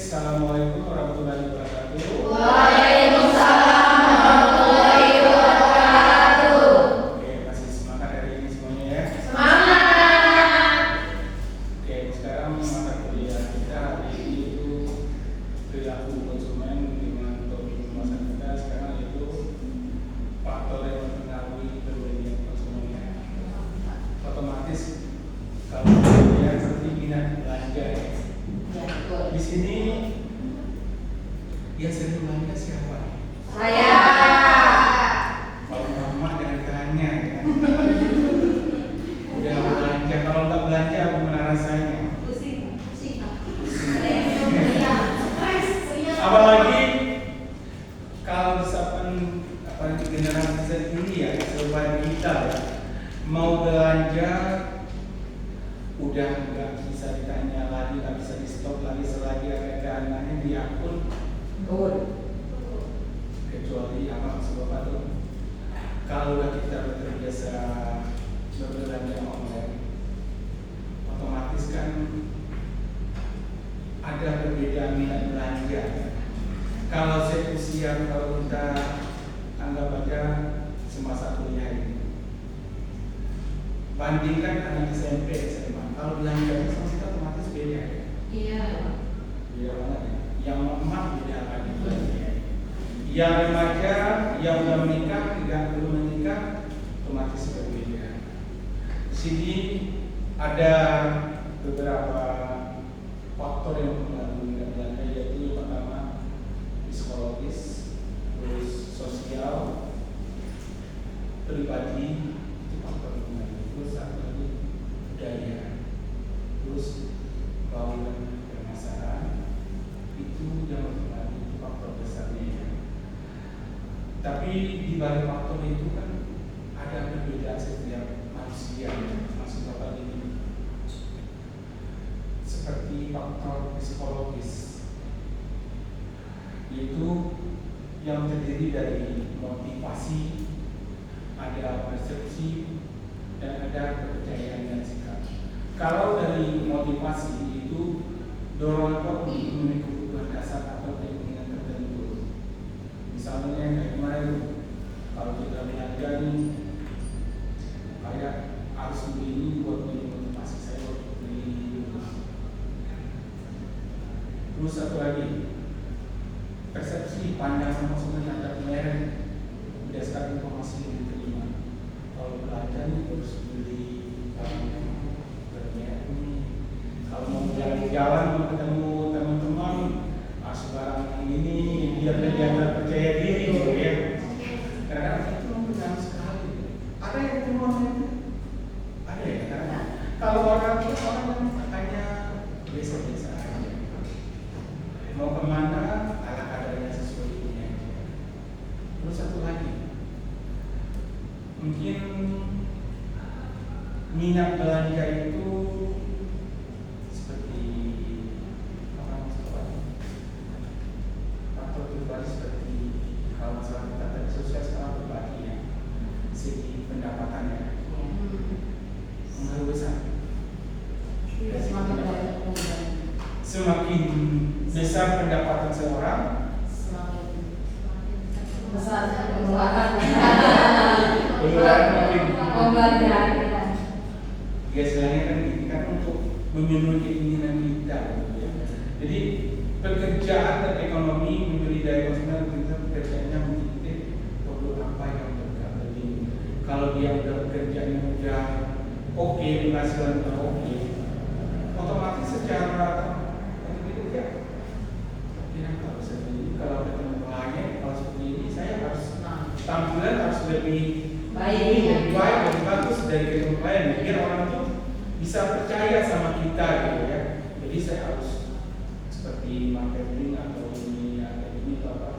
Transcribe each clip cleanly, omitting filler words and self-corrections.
Assalamualaikum warahmatullahi wabarakatuh. Waalaikumsalam warahmatullahi wabarakatuh. Oke, masih semangat hari ini semuanya ya? Semangat. Oke, sekarang mata kuliah kita hari ini itu perilaku konsumen dengan topik pembahasan kita sekarang itu faktor yang mempengaruhi pembelian konsumennya. Otomatis kalau dia seperti minat belanja ya. Di sini yang sering belanja siapa? Saya. Kalau mama dengan tanya ya. Udah belanja, kalau nggak belanja gimana rasanya? Pusing. Apalagi kalau misalkan generasi Z ini ya, serba digital ya, mau belanja udah nggak bisa ditanya lagi, nggak bisa di stop lagi selagi ada dananya di akun. Kecuali apa maksud bapak tuh? Kalau udah kita terbiasa berbelanja online, otomatis kan ada perbedaan minat belanja. Kalau seusia, kalau kita anggap aja semasa kuliah ini, bandingkan anak SMP, SMA, kalau belanja itu sama kita otomatis beda ya. Iya. Beda banget ya. Yang emak beda lagi belanja. Yang remaja, yang udah menikah, yang belum menikah, otomatis berbeda. Di sini ada beberapa faktor yang mempengaruhi minat belanja, yaitu yang pertama psikologis, terus sosial, pribadi, itu faktor yang mempengaruhi. Terus satu lagi budaya, terus bauran pemasaran, itu yang mempengaruhi faktor besarnya ya. Tapi di balik faktor itu kan ada perbedaan setiap manusia ya. Maksud bapak ini seperti faktor psikologis, yaitu yang terdiri dari motivasi, ada persepsi, dan ada kepercayaan dan sikap. Kalau dari motivasi itu dorongan untuk memenuhi kebutuhan dasar atau keinginan tertentu. Misalnya kayak kemarin kalau kita belanja nih, kayak harus beli ini buat beli motivasi saya untuk beli rumah. Terus satu lagi persepsi pandangan konsumen terhadap merek berdasarkan informasi yang diterima. Kalau belanja nih harus beli bermerek ini. Kalau mau jalan-jalan mau ketemu teman-teman, sebarang ini biar kelihatan percaya diri gitu ya. Karena itu mempengaruhi sekali. Ada yang ketemu itu? Ada ya. Karena kalau orang yang hanya biasa-biasa aja. Mau kemana ala kadarnya sesuai ini aja. Terus satu lagi, mungkin minat belanja itu seperti apa maksudnya? Faktor pribadi seperti kalau masalah kita tadi sosial sekarang berbagi ya, segi pendapatannya mengaruh besar. Semakin besar pendapatan seorang, Semakin besar pengeluaran. pengeluaran makin Pembagian. ya istilahnya kan ini kan untuk memenuhi keinginan kita gitu ya. Jadi pekerjaan dan ekonomi memberi daya konsumen kita pekerjaannya mengikuti produk apa yang mereka beli. Kalau dia udah pekerjaannya udah oke, penghasilan udah oke, otomatis secara itu ya kira kalau seperti ini, kalau ketemu klien kalau seperti ini saya harus tampilan harus lebih Baik. lebih bagus dari ketemu klien biar orang tuh bisa percaya sama kita gitu ya. Jadi saya harus seperti marketing atau ini atau apa,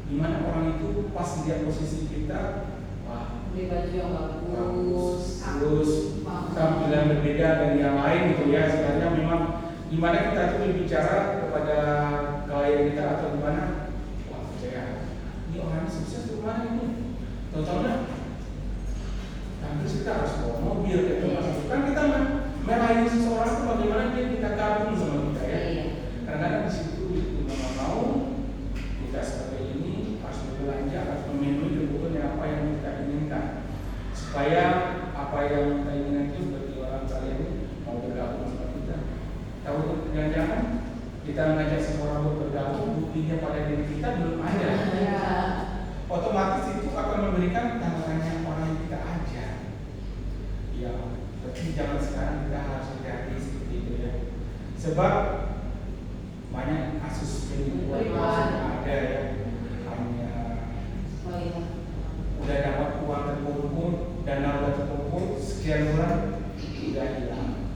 gimana orang itu pas lihat posisi kita, wah Beli baju yang bagus. terus tampilan berbeda dari yang lain gitu ya. Sebenarnya memang gimana kita tuh berbicara kepada klien kita atau gimana, wah percaya ini orang sukses tuh mana ini, contohnya terus kita harus bawa mobil gitu. Kan kita merayu seseorang itu bagaimana dia kita kagum sama kita ya. Kadang-kadang di situ kita mengajak seseorang untuk bergabung, buktinya pada diri kita belum ada. Otomatis itu akan memberikan tanda tanya orang yang kita ajar. Ya, tapi zaman sekarang kita harus hati-hati seperti itu ya. Sebab banyak kasus penipuan yang sudah ada ya, hanya udah dapat uang terkumpul, dana udah terkumpul, sekian bulan udah hilang.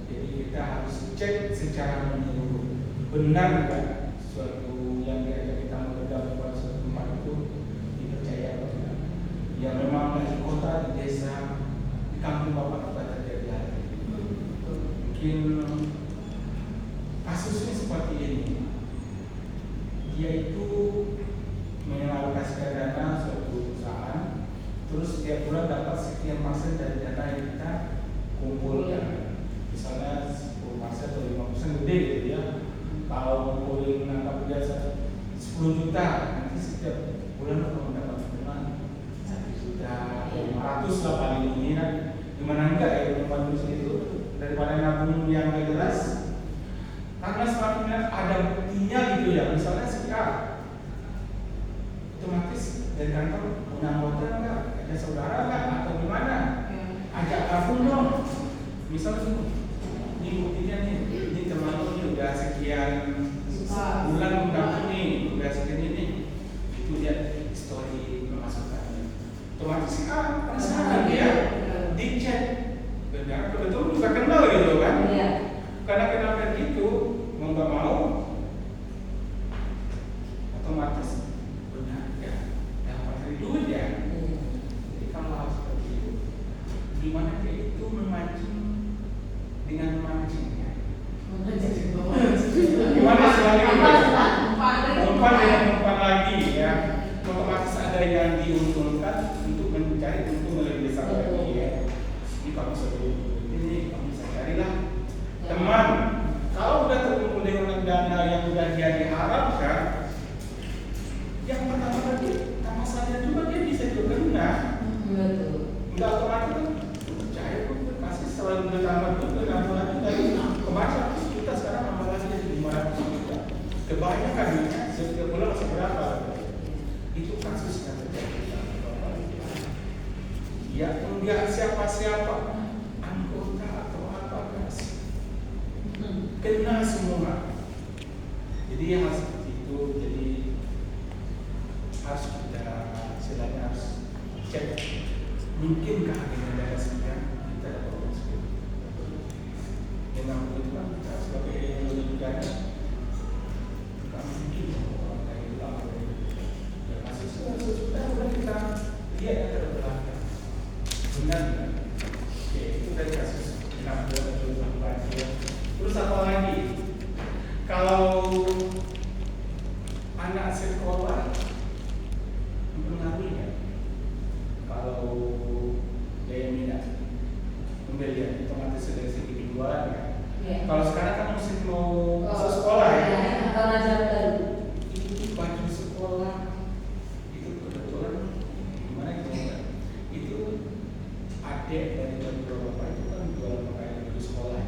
Jadi kita harus cek secara menyeluruh, benar nggak suatu yang diajak kita bergabung pada suatu tempat itu dipercaya atau tidak. Ya memang di kota, di desa, di kampung bapak kita terjadi hal itu. Mungkin kasusnya seperti ini, dia itu mengalokasikan dana suatu perusahaan, terus setiap bulan dapat sekian persen dari dana yang kita kumpulkan. Misalnya 10% atau 5% gede gitu ya. Kalau ngumpulin angka biasa 10 juta, nanti setiap bulan akan mendapat cuma 1 juta 500 lah paling ini kan. Gimana enggak ya membantu itu daripada nabung yang gak jelas. Karena semakin ada buktinya gitu ya. Misalnya si A, otomatis dari kantor punya anggota enggak, ada saudara enggak, atau gimana? Ajak gabung dong. Misalnya ini buktinya nih, ini teman lu nih udah sekian bulan menggabung nih, udah sekian ini, itu dia story pemasukannya. Otomatis si A penasaran dia dicek, benar betul juga kenal gitu kan? Karena kenal gitu, mau nggak mau, otomatis benar ya, dapat dari duit ya. Jadi kalau harus seperti itu, gimana dia itu memancing dengan memancingnya? Gimana selain umpan dengan umpan lagi ya, otomatis ada yang diuntungkan untuk mencari untung lebih besar lagi ya. Ini kamu sebelum ini kamu bisa carilah teman. Kalau udah terkumpul dengan dana yang udah dia diharapkan, yang pertama tadi sama saja juga dia bisa juga kena. Enggak otomatis kan percaya pun pasti selalu bertambah tuh nambah lagi dari kebaca kita sekarang nambah lagi jadi 500 juta. Kebanyakan duitnya setiap bulan seberapa? Itu kasus yang terjadi. Ya enggak siapa-siapa anggota atau apa kasih kena semua. Jadi yang seperti itu, jadi harus kita istilahnya harus cek mungkinkah dengan dana sekian kita dapat uang sekian. Dengan begitu kan kita sebagai negara bukan mungkin orang kayak itu lama ya kasus sudah kita lihat yang terbelakang benar kan? Oke, itu dari kasus 6 terus apa lagi? Kalau anak sekolah mempengaruhi ya. Kalau daya minat pembelian otomatis dari segi penjualan ya. Kalau sekarang kan musim mau masuk sekolah ya. Itu baju sekolah itu kebetulan gimana itu? Itu adik dari bapak itu kan jual pakaian baju sekolah.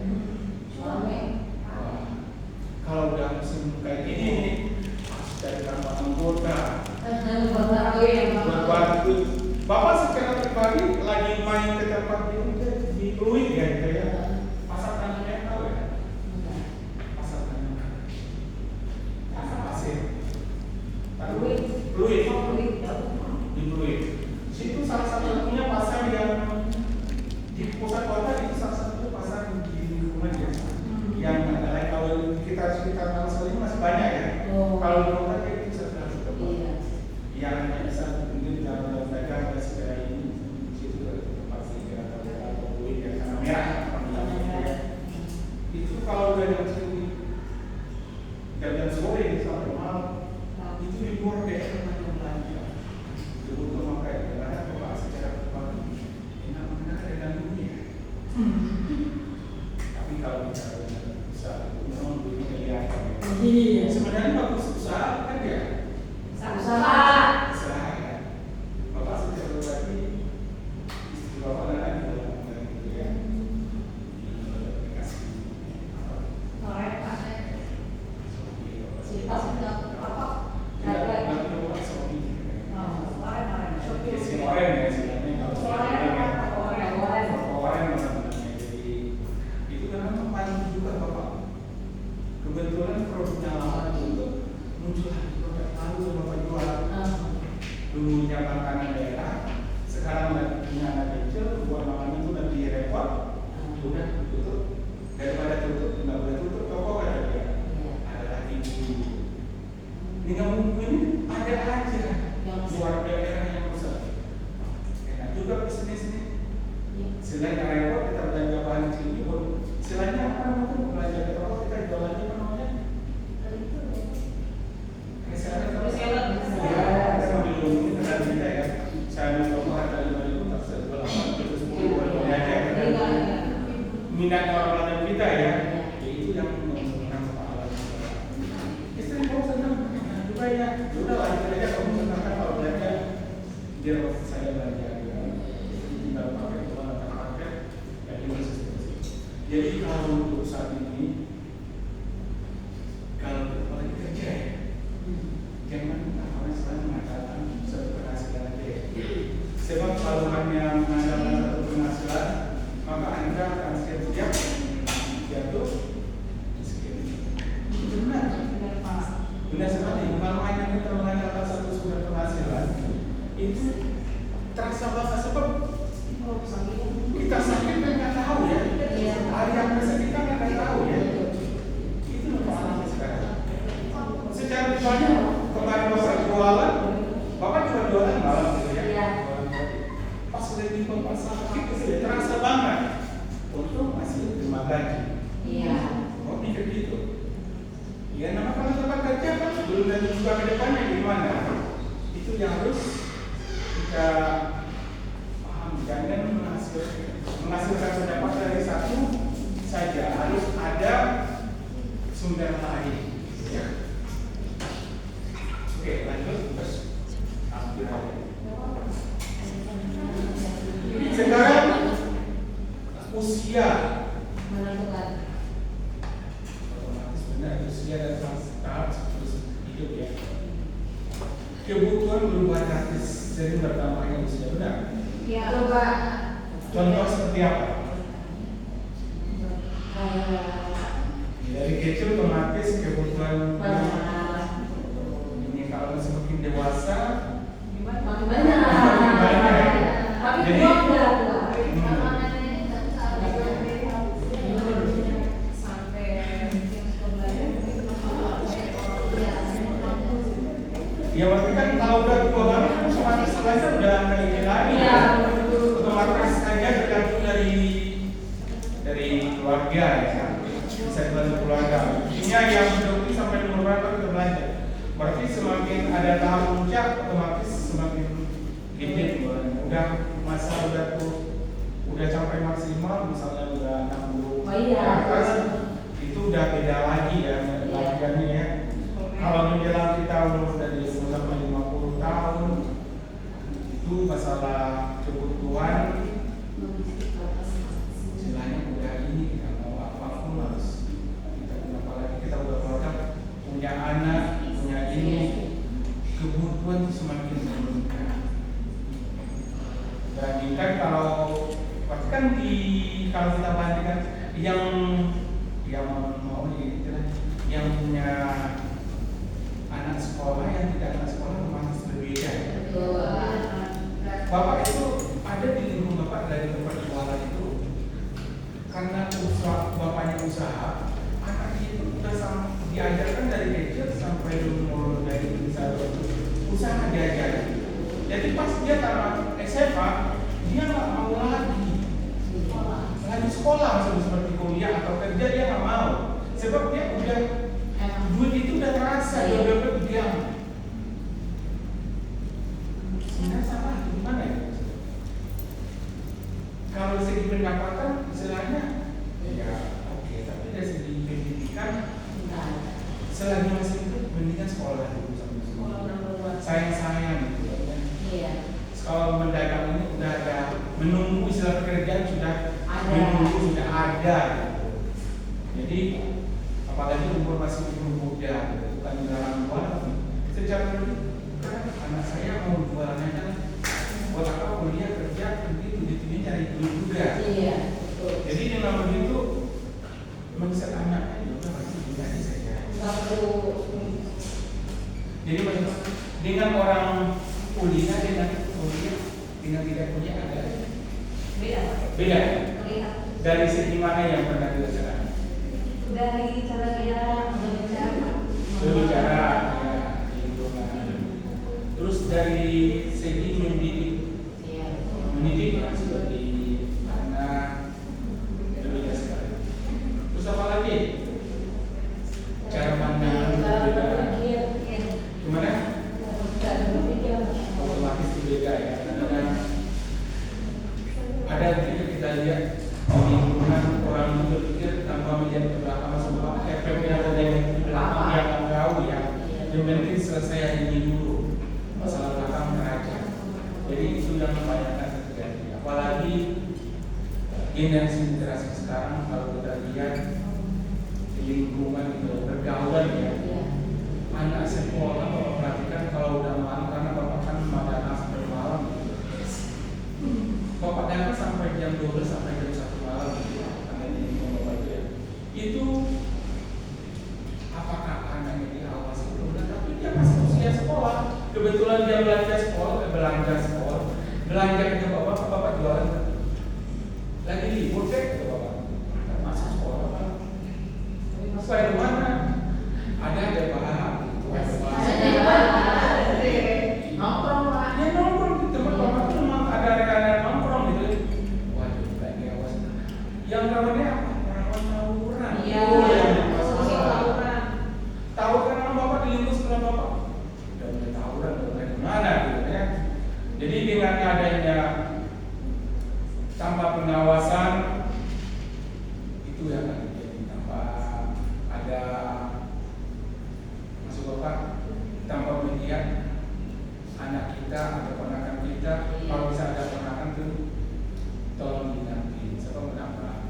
Kalau udah musim kayak gini nih, harus cari tambah anggota. Berbantu. Bapak secara pribadi lagi main ke tempat di Pluit ya, gitu ya. Pasar tanahnya tahu ya? Pasar tanah. Pasar pasir. Pluit. Di Pluit. Situ salah satunya pasar yang di pusat kota, itu salah satunya pasar di lingkungan ya. Yang ada kalau kita sekitar Tangsel ini masih banyak ya. Kalau di kota itu sudah yang bisa mungkin dalam dagang pada segera ini situ tempat segera atau Pluit ya, karena merah itu kalau udah jam sore sampai malam itu di luar daerah banyak belanja kebutuhan makai karena bapak secara pribadi enak dengan dunia. Tapi kalau bicara usaha itu memang dunia kelihatan. Sebenarnya bagus usaha kan ya. Usaha kan. Bapak secara pribadi istri bapak dan adik dalam gitu ya. Dikasih kebetulan produknya lama itu muncul lagi produk baru yang Bapak jual. Dulunya makanan daerah, sekarang lagi punya anak kecil, buat makanan itu lebih repot. Udah tutup, daripada tutup, nggak boleh tutup toko kata dia. Ada lagi dulu. Ini nggak mungkin, ada aja luar daerah yang besar. Enak juga bisnis ini. Selain yang repot, kita belanja bahan cilik, selainnya apa namanya? Belanja ke toko kita jual lagi apa namanya? Reseller. Ya, sambil ngomongin tentang kita ya. Saya ambil toko harga 5.000 tak saya jual 810 aja. Minat orang kita ya. Itu yang menang kepala. Istri mau senang juga ya. Sudah lanjut aja kamu senang kan kalau belanja biar saya belanja. Tinggal pakai uang atau pakai jadi masih. Jadi kalau untuk saat ini kalau lagi kerja ya, jangan awalnya selalu mengatakan satu penghasilan aja ya. Sebab kalau hanya mengandalkan satu penghasilan, maka Anda akan siap-siap jatuh miskin. Benar sekali. Kalau hanya kita mengandalkan satu sumber penghasilan, itu terasa banget sebab kita sakit kan nggak tahu ya. Hari yang biasa kita nggak tahu ya. Itu pengalaman sekarang. Secara misalnya kemarin Bapak jualan, Bapak juga jualan malam gitu ya. Pas udah di tempat sakit itu terasa banget. Untung masih terima gaji. Mau mikir gitu. Ya nama kalau tempat kerja kan belum tentu juga ke depannya gimana. Itu yang harus kita paham. Jangan menghasilkan pendapat dari satu saja, harus ada sumber lain. Ya. Oke, lanjut terus. Ambil aja. Sekarang usia menentukan. otomatis benar usia dan tahap hidup ya. Kebutuhan berubah drastis, sering bertambahnya usia benar. Coba. Contoh seperti apa? Dari kecil otomatis kebutuhan ini kalau semakin dewasa makin banyak. Jadi ya berarti kan kalau udah tua banget kan otomatis kelasnya udah nggak ini lagi ya. Otomatis saja tergantung dari keluarga ya. Bisa dibantu keluarga. Intinya yang produktif sampai umur berapa kita belanja. Berarti semakin ada tahap puncak otomatis semakin limit. Udah masa udah sampai maksimal misalnya udah 60 ke atas itu udah beda lagi ya bagiannya ya. Kalau menjelang kita umur dari sampai 50 tahun itu masalah kebutuhan istilahnya udah ini kita mau apapun harus kita punya, apalagi kita udah keluarga punya anak punya ini kebutuhan semakin meningkat. Bandingkan kalau bahkan kalau kita bandingkan yang mau yang punya anak sekolah yang tidak anak sekolah otomatis berbeda. Bapak itu ada di lingkungan Bapak dari tempat jualan itu karena bapaknya usaha, anaknya itu udah diajarkan dari kecil sampai umur dari misalnya usaha diajarkan. Jadi pas dia tamat SMA dia nggak mau lagi sekolah seperti kuliah atau kerja dia nggak mau sebab dia udah duit itu udah terasa dia udah berdiam. Sebenarnya salah gimana ya? Kalau segi pendapatan istilahnya ya oke, tapi dari segi pendidikan selagi masih itu mendingan sekolah dulu sampai sekolah sayang gitu ya. Iya. Kalau mendagang ini udah ada menunggu istilah pekerjaan sudah menunggu sudah ada gitu. Jadi apalagi umur masih muda gitu. Bukan dalam jualan secara anak saya mau jualannya kan buat apa kuliah kerja begitu cari duit juga. Iya, betul. Jadi dengan begitu mindset anaknya juga masih begini saja. Nggak perlu. Jadi dengan orang kuliah dengan kuliah dengan tidak kuliah ada Beda. beda. Terlihat. Dari segi mana yang pernah dirasakan? Dari cara dia Berbicara ya, di lingkungan. Terus dari segi mendidik, Iya. mendidik ya, seperti anak berbeda sekali. Terus apa lagi? Cara pandang berbeda. Gimana? Otomatis berbeda ya. Kadang-kadang ada kita lihat di lingkungan orang itu berpikir tanpa melihat ke belakang semua efeknya ada yang di belakang yang nggak tahu ya. Yang penting selesai hari ini dulu, masalah belakang teraja. Jadi itu yang kebanyakan terjadi. Apalagi generasi sekarang kalau kita lihat di lingkungan itu pergaulan ya. Anak sekolah kalau perhatikan kalau udah malam karena bapak kan madana sampai malam gitu. Bapak datang sampai jam 12 sampai jam 1 malam gitu. Karena di lingkungan bapak itu ya. Itu apakah anaknya diawasi atau enggak? Tapi dia masih usia sekolah. Kebetulan dia belanja sekolah, belanja ke bapak jualan. Lagi libur deh ke bapak. Masuk sekolah pak. Sesuai di mana? Ada bahan. Nongkrong lah. Ya nongkrong di tempat bapak itu memang ada rekan-rekan nongkrong gitu. Waduh, kayak diawas. Yang namanya apa? Rawan tawuran. Iya. Tawuran. Tahu kan nama bapak di lingkungan sekolah bapak? Udah mulai tawuran, udah mulai gimana gitu ya. Jadi dengan adanya tanpa pengawasan itu yang akan terjadi tanpa ada masuk bapak tanpa melihat anak kita atau ponakan kita. Kalau bisa ada ponakan tuh tolong diingatin sebab kenapa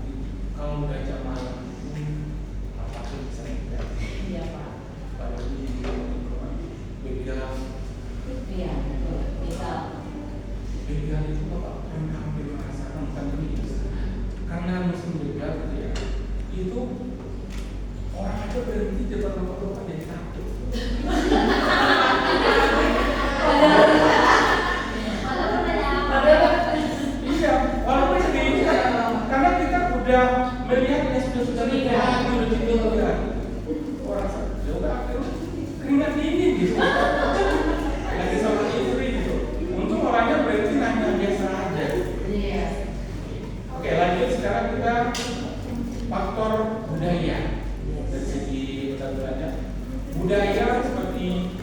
kalau udah jam malam apapun bisa terjadi. Iya pak. Apalagi di lingkungan begal. Iya. Bisa. Begal itu bapak pernah hampir merasakan pandemi karena musim begal gitu ya. Itu orang aja berhenti di depan bapak jadi takut. Iya, walaupun sedih karena kita udah melihat dia sudah nikah, udah gitu ya. Orang ya udah keringat dingin gitu. Lagi sama istri gitu. Untung orangnya berarti nanya biasa aja. Iya. Oke, lanjut sekarang kita faktor budaya. Dari segi budaya seperti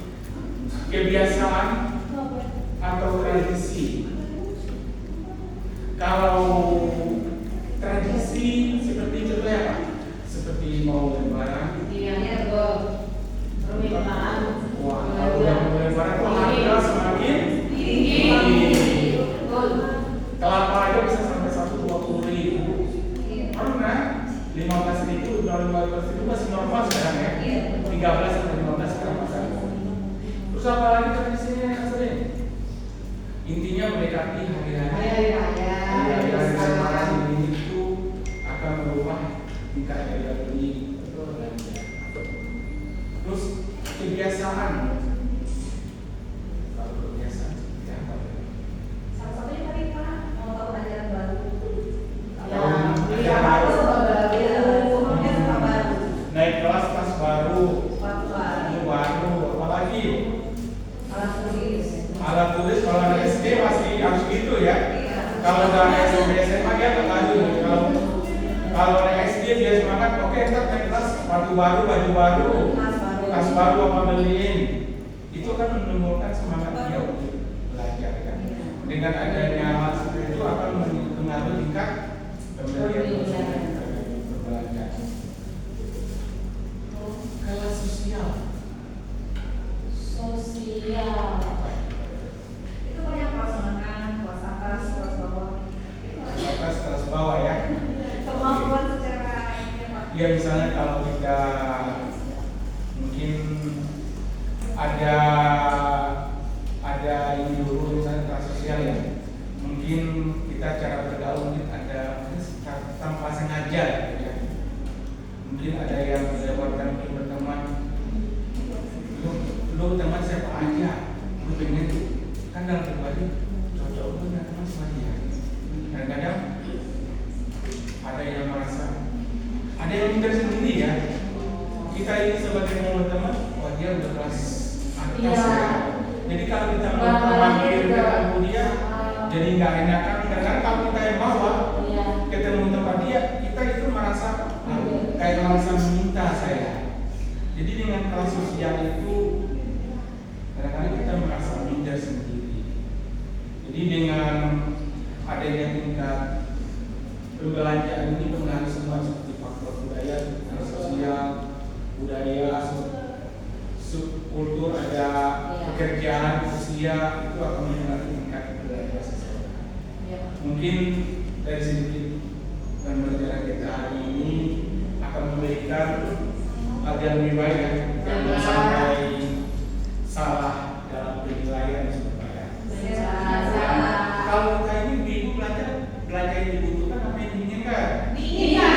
kebiasaan atau tradisi. Kalau tradisi seperti contohnya apa? Seperti mau lebaran. Iya, permintaan. Wah, kalau udah mau lebaran kok harga semakin tinggi. Kelapa aja bisa sampai 120 ribu. Karena 15 ribu, 15 ribu masih normal sekarang ya. 13 sampai 15 sekarang masih. Terus apa lagi tradisinya yang sering? Intinya mendekati hari-hari lebaran ini itu akan merubah tingkat daya beli belanja. Terus kebiasaan. Kalau kebiasaan seperti apa? Salah satunya tadi pak mau tahu ajaran baru. Naik kelas pas baru. Baru. Baru. Apalagi? Alat tulis. Alat tulis kalau anak SD masih harus gitu ya. Kalau udah SMP SMA dia nggak lagi. Kalau anak SD dia semangat, oke ntar naik kelas baju baru, tas baru apa beliin. Itu kan menimbulkan semangat dia untuk belajar kan. Dengan adanya hal seperti itu akan mengaruhi tingkat pembelajaran berbelanja. Kelas sosial. Itu banyak kelas menengah, kelas atas, kelas bawah. Kelas bawah ya. Kemampuan secara Ya misalnya kalau kita mungkin ada ini dulu misalnya kelas sosial ya. Mungkin kita cara bergaul mungkin ada tanpa sengaja gitu ya. teman-teman, wah dia udah kelas atas Iya. ya. Jadi kalau kita mau Bangga panggil juga. ketemu dia, jadi nggak enakan. Karena kalau kita yang bawa Iya. ketemu tempat dia, kita itu merasa kayak merasa meminta saya. Jadi dengan kelas sosial itu kadang-kadang kita merasa minder sendiri. Jadi dengan adanya tingkat perbelanjaan ini mempengaruhi semua seperti faktor budaya, sosial, budaya, subkultur, ada pekerjaan, usia, itu akan mempengaruhi tingkat belanja seseorang. Iya. Mungkin dari sedikit pembelajaran kita hari ini akan memberikan hal yang lebih baik ya, jangan sampai salah dalam penilaian supaya. Kalau kita ini ibu belanja yang dibutuhkan apa yang diinginkan? Iya.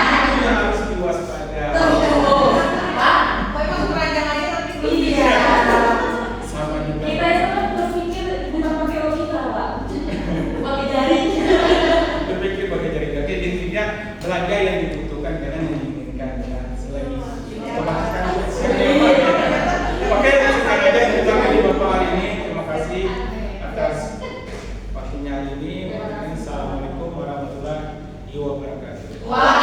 Itu yang harus diwaspada. Memang keranjangannya tapi iya. Sama juga. Kita itu kan berpikir bukan pakai logika, Pak. Pakai jari. Berpikir pakai jari. Jadi intinya belanja yang dibutuhkan jangan yang diinginkan ya. Selagi pembahasan Oke, sekian aja yang kita kali Bapak hari ini. Terima kasih atas waktunya hari ini. Assalamualaikum warahmatullahi wabarakatuh.